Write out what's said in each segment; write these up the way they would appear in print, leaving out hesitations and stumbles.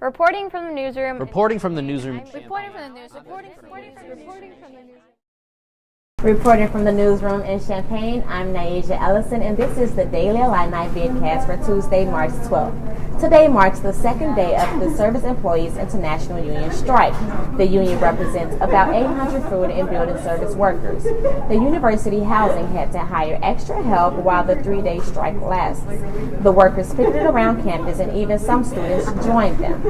Reporting from the newsroom. Reporting from the newsroom. Reporting from the newsroom. Reporting from the newsroom. Reporting from the newsroom in Champaign, I'm Naija Ellison, and this is the Daily Illini vidcast for Tuesday, March 12th. Today marks the second day of the Service Employees International Union strike. The union represents about 800 food and building service workers. The university housing had to hire extra help while the three-day strike lasts. The workers picketed around campus, and even some students joined them.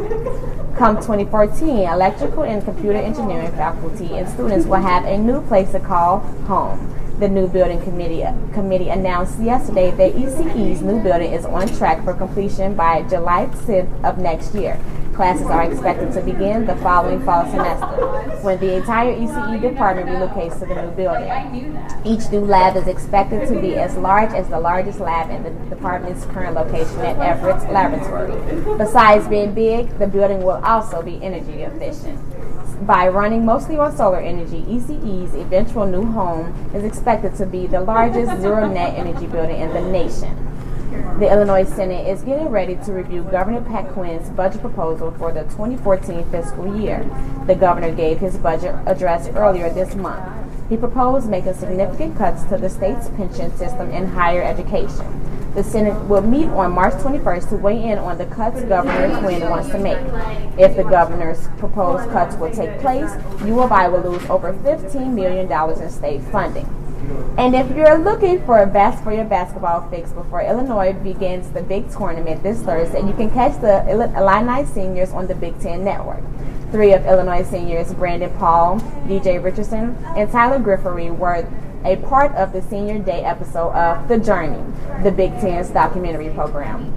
Come 2014, electrical and computer engineering faculty and students will have a new place to call home. The new building committee announced yesterday that ECE's new building is on track for completion by July 10th of next year. Classes are expected to begin the following fall semester, when the entire ECE department relocates to the new building. Each new lab is expected to be as large as the largest lab in the department's current location at Everett Laboratory. Besides being big, the building will also be energy efficient. By running mostly on solar energy, ECE's eventual new home is expected to be the largest zero-net energy building in the nation. The Illinois Senate is getting ready to review Governor Pat Quinn's budget proposal for the 2014 fiscal year. The governor gave his budget address earlier this month. He proposed making significant cuts to the state's pension system and higher education. The Senate will meet on March 21st to weigh in on the cuts Governor Quinn wants to make. If the governor's proposed cuts will take place, U of I will lose over $15 million in state funding. And if you're looking for your basketball fix before Illinois begins the big tournament this Thursday, you can catch the Illini seniors on the Big Ten Network. Three of Illinois seniors, Brandon Paul, DJ Richardson, and Tyler Griffery, were a part of the Senior Day episode of The Journey, the Big Ten's documentary program.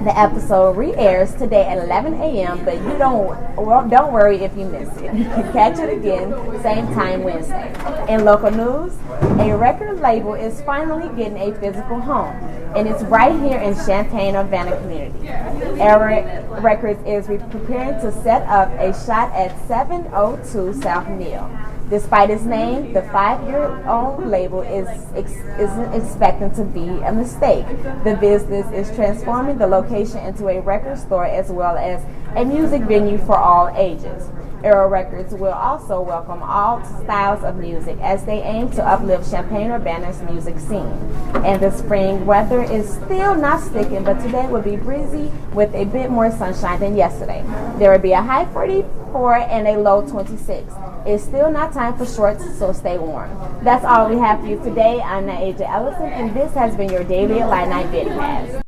The episode re-airs today at 11 a.m., but you don't worry if you miss it. You can catch it again same time Wednesday. In local news, a record label is finally getting a physical home, and it's right here in Champaign-Urbana community. Era Records is preparing to set up a shop at 702 South Neal. Despite its name, the 5-year-old label isn't expecting to be a mistake. The business is transforming the location into a record store as well as a music venue for all ages. Era Records will also welcome all styles of music as they aim to uplift Champaign-Urbana's music scene. And the spring weather is still not sticking, but today will be breezy with a bit more sunshine than yesterday. There will be a high 44 and a low 26. It's still not time for shorts, so stay warm. That's all we have for you today. I'm Naija Ellison, and this has been your Daily Illini vidcast.